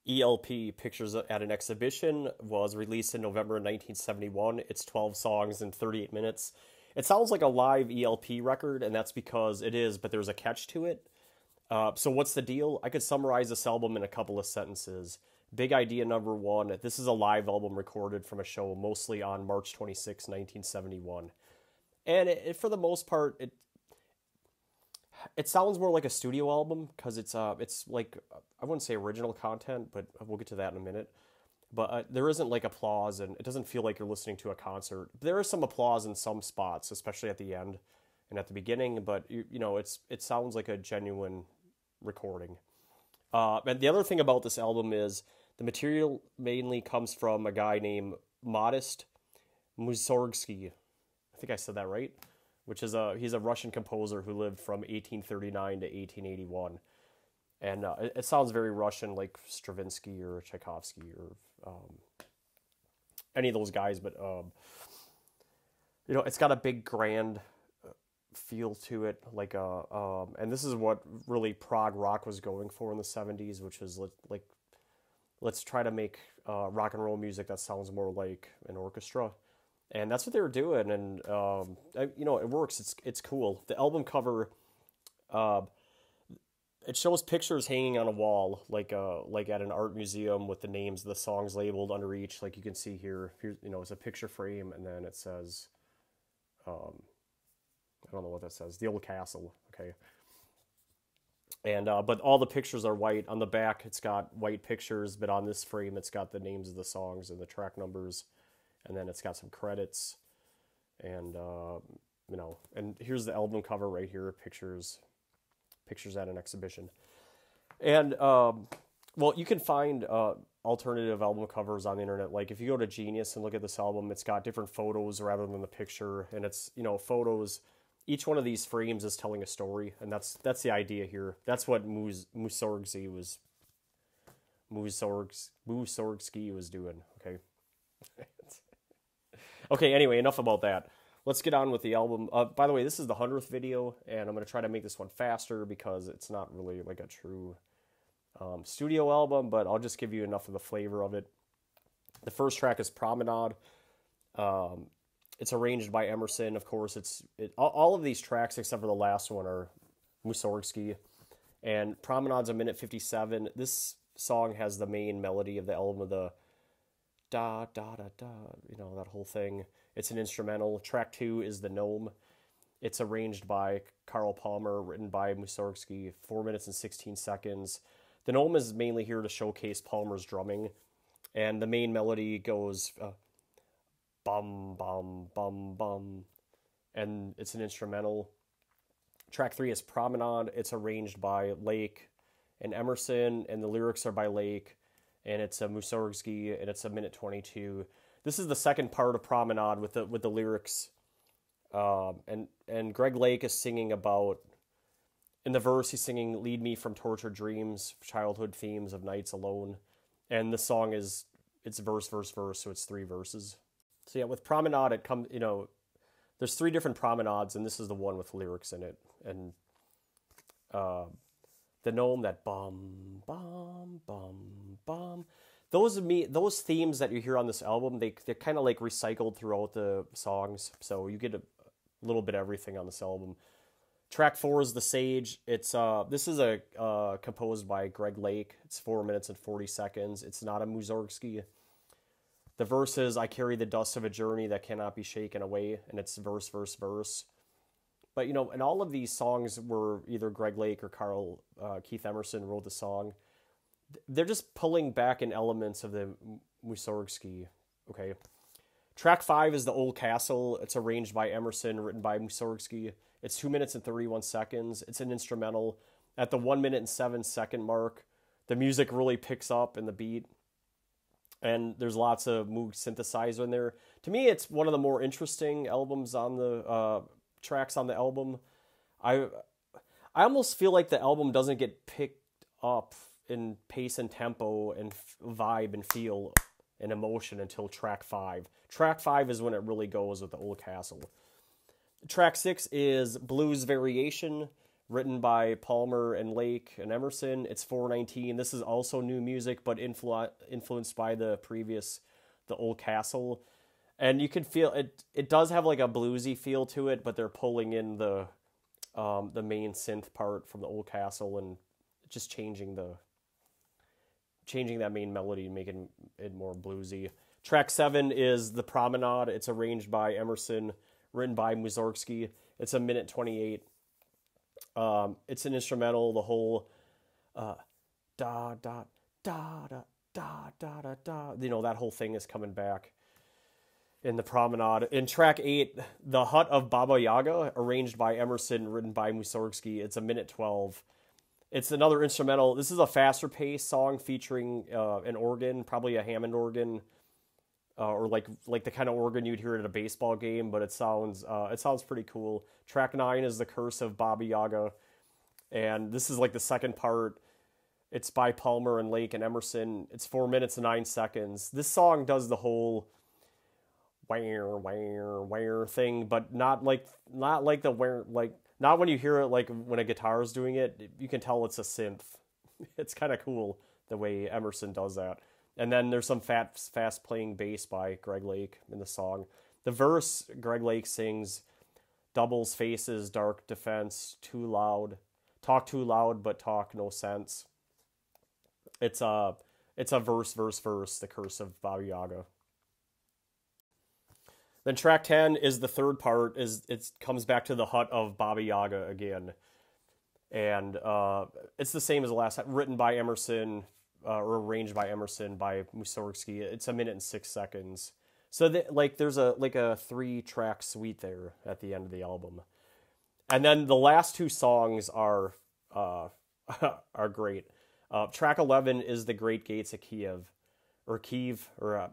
ELP, Pictures at an Exhibition, was released in November 1971. It's 12 songs in 38 minutes. It sounds like a live ELP record, and that's because it is, but there's a catch to it. So what's the deal? I could summarize this album in a couple of sentences. Big idea number one, this is a live album recorded from a show mostly on March 26, 1971. And for the most part, it sounds more like a studio album because it's like, I wouldn't say original content, but we'll get to that in a minute. But there isn't like applause, and it doesn't feel like you're listening to a concert. There is some applause in some spots, especially at the end and at the beginning. But it sounds like a genuine recording. And the other thing about this album is the material mainly comes from a guy named Modest Mussorgsky. I think I said that right. Which is he's a Russian composer who lived from 1839 to 1881. And it sounds very Russian, like Stravinsky or Tchaikovsky or any of those guys. But, it's got a big grand feel to it. And this is what really prog rock was going for in the 70s, which is like, let's try to make rock and roll music that sounds more like an orchestra. And that's what they were doing, and it works. It's cool. The album cover, it shows pictures hanging on a wall, like at an art museum, with the names of the songs labeled under each. Like you can see here, it's a picture frame, and then it says, I don't know what that says. The Old Castle. Okay. And but all the pictures are white. On the back, it's got white pictures, but on this frame, it's got the names of the songs and the track numbers. And then it's got some credits, and and here's the album cover right here, pictures at an exhibition. And you can find alternative album covers on the internet. Like if you go to Genius and look at this album, it's got different photos rather than the picture, and it's photos. Each one of these frames is telling a story, and that's the idea here. That's what Mussorgsky was doing. Okay. Okay, anyway, enough about that. Let's get on with the album. By the way, this is the 100th video, and I'm going to try to make this one faster because it's not really like a true studio album, but I'll just give you enough of the flavor of it. The first track is Promenade. It's arranged by Emerson, of course. All of these tracks, except for the last one, are Mussorgsky. And Promenade's a minute 57. This song has the main melody of the album, of the da da da da, that whole thing. It's an instrumental. Track 2 is the Gnome. It's arranged by Carl Palmer, written by Mussorgsky, 4 minutes and 16 seconds. The Gnome is mainly here to showcase Palmer's drumming, and the main melody goes bum bum bum bum, and it's an instrumental. Track 3 is Promenade. It's arranged by Lake and Emerson, and the lyrics are by Lake. And it's a Mussorgsky, and it's a minute 22. This is the second part of Promenade with the lyrics, and Greg Lake is singing about, in the verse he's singing "Lead me from tortured dreams, childhood themes of nights alone," and the song it's verse verse verse, so it's 3 verses. So yeah, with Promenade there's 3 different promenades, and this is the one with lyrics in it, and the Gnome, that bum bum bum bum. Those themes that you hear on this album, they're kind of like recycled throughout the songs, so you get a little bit of everything on this album. Track 4 is The Sage. This is composed by Greg Lake. It's 4 minutes and 40 seconds. It's not a Mussorgsky. The verse is, "I carry the dust of a journey that cannot be shaken away," and it's verse verse verse. But, and all of these songs were either Greg Lake or Keith Emerson wrote the song. They're just pulling back in elements of the Mussorgsky, okay? Track 5 is The Old Castle. It's arranged by Emerson, written by Mussorgsky. It's 2 minutes and 31 seconds. It's an instrumental. At the 1 minute and 7 second mark, the music really picks up in the beat. And there's lots of Moog synthesizer in there. To me, it's one of the more interesting albums on the tracks on the album. I almost feel like the album doesn't get picked up in pace and tempo and vibe and feel and emotion until track 5. Track 5 is when it really goes with The Old Castle. Track 6 is Blues Variation, written by Palmer and Lake and Emerson. It's 4:19. This is also new music, but influenced by the previous, the Old Castle. And you can feel it. It does have like a bluesy feel to it, but they're pulling in the main synth part from the Old Castle and just changing that main melody, making it more bluesy. Track 7 is The Promenade. It's arranged by Emerson, written by Mussorgsky. It's 1:28. It's an instrumental. The whole da da da da da da da da. You know, that whole thing is coming back in The Promenade. In track 8, The Hut of Baba Yaga, arranged by Emerson, written by Mussorgsky. It's 1:12. It's another instrumental. This is a faster paced song featuring an organ, probably a Hammond organ, or like the kind of organ you'd hear at a baseball game. But it sounds pretty cool. Track 9 is The Curse of Baba Yaga, and this is like the second part. It's by Palmer and Lake and Emerson. It's 4 minutes and 9 seconds. This song does the whole where thing, but not like the where, like not when you hear it like when a guitar is doing it. You can tell it's a synth. It's kind of cool the way Emerson does that. And then there's some fast playing bass by Greg Lake in the song. The verse, Greg Lake sings, doubles faces, dark defense, too loud, talk too loud but talk no sense. It's a verse, The Curse of Baba Yaga. Then track 10 is the third part. It comes back to the hut of Baba Yaga again. And it's the same as the last time, written by Emerson, or arranged by Emerson by Mussorgsky. It's 1:06 seconds. So there's a 3-track suite there at the end of the album. And then the last 2 songs are great. Track 11 is The Great Gates of Kiev, or Kiev, or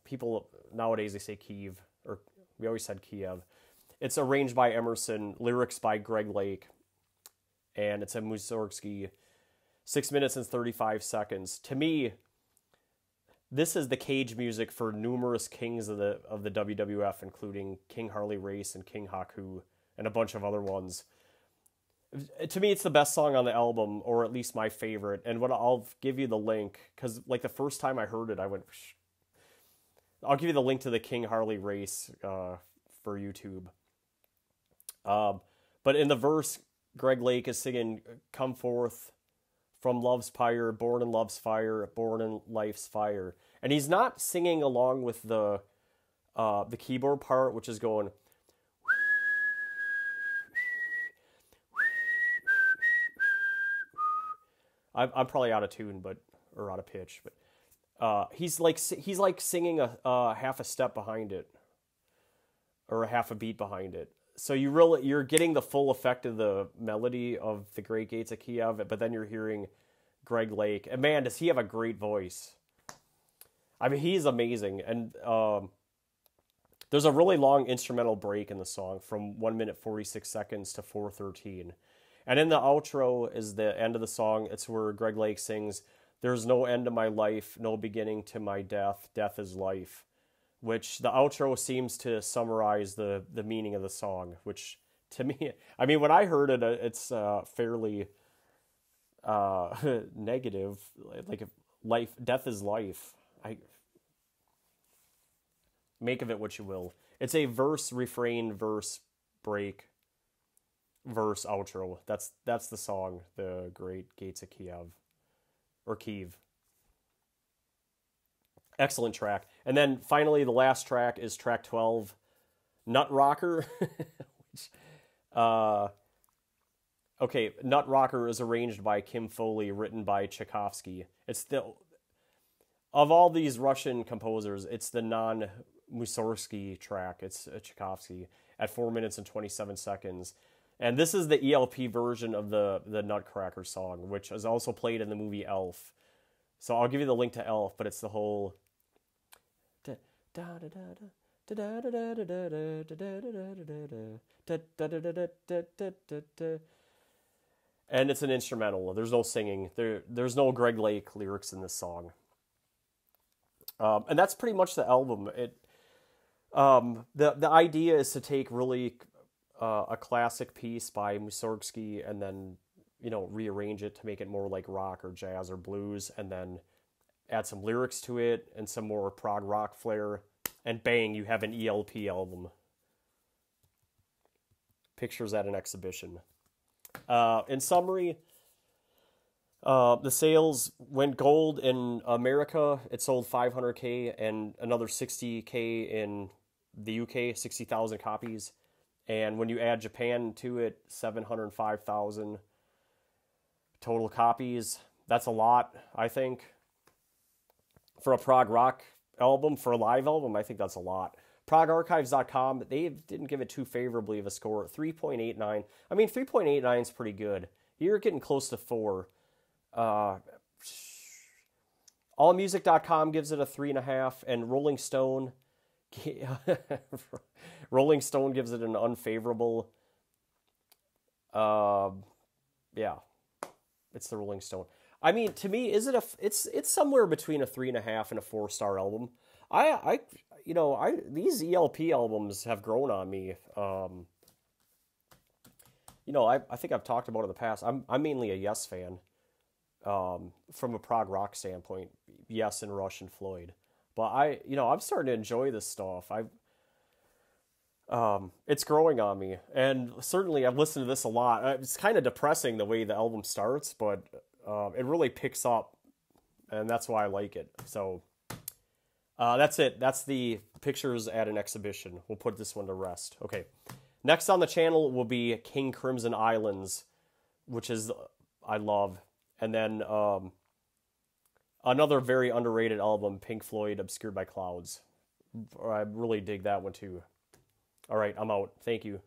people nowadays they say Kiev, or we always said Kiev. It's arranged by Emerson, lyrics by Greg Lake, and it's a Mussorgsky. 6 minutes and 35 seconds. To me, this is the cage music for numerous kings of the WWF, including King Harley Race and King Haku, and a bunch of other ones. To me, it's the best song on the album, or at least my favorite. And I'll give you the link, because like the first time I heard it, I went. I'll give you the link to the King Harley Race for YouTube. But in the verse, Greg Lake is singing, "Come forth from love's pyre, born in love's fire, born in life's fire," and he's not singing along with the keyboard part, which is going. I'm probably out of tune, or out of pitch, but he's like singing a half a step behind it, or a half a beat behind it. So you're getting the full effect of the melody of The Great Gates of Kiev, but then you're hearing Greg Lake, and man, does he have a great voice. I mean, he's amazing. And there's a really long instrumental break in the song from 1:46 seconds to 4:13. And in the outro is the end of the song. It's where Greg Lake sings, "There's no end to my life, no beginning to my death. Death is life," which the outro seems to summarize the meaning of the song, which to me, I mean, when I heard it, it's fairly negative, like death is life. I make of it what you will. It's a verse, refrain, verse, break, verse, outro. That's the song, The Great Gates of Kiev, or Kiev. Excellent track. And then finally, the last track is track 12, Nut Rocker. Which, okay, Nut Rocker is arranged by Kim Foley, written by Tchaikovsky. It's of all these Russian composers, it's the non-Mussorgsky track. It's Tchaikovsky at 4 minutes and 27 seconds. And this is the ELP version of the Nutcracker song, which is also played in the movie Elf. So I'll give you the link to Elf, but it's the whole. And it's an instrumental. There's no singing. There's no Greg Lake lyrics in this song. And that's pretty much the album. The idea is to take really a classic piece by Mussorgsky and then, you know, rearrange it to make it more like rock or jazz or blues, and then add some lyrics to it and some more prog rock flair, and bang, you have an ELP album. Pictures at an exhibition. In summary, the sales went gold in America. It sold 500K and another 60K in the UK, 60,000 copies. And when you add Japan to it, 705,000 total copies. That's a lot, I think. For a prog rock album, for a live album, I think that's a lot. ProgArchives.com, they didn't give it too favorably of a score. 3.89. I mean, 3.89 is pretty good. You're getting close to 4. AllMusic.com gives it a 3.5, and Rolling Stone, Rolling Stone gives it an unfavorable. Yeah, it's the Rolling Stone. I mean, to me, is it it's somewhere between a 3.5 and a 4-star album. These ELP albums have grown on me. I think I've talked about it in the past. I'm mainly a Yes fan. From a prog rock standpoint, Yes and Rush and Floyd. But I'm starting to enjoy this stuff. It's growing on me, and certainly I've listened to this a lot. It's kind of depressing the way the album starts, but it really picks up, and that's why I like it. So that's it. That's the pictures at an exhibition. We'll put this one to rest. Okay. Next on the channel will be King Crimson Islands, which is I love. And then another very underrated album, Pink Floyd, Obscured by Clouds. I really dig that one too. All right, I'm out. Thank you.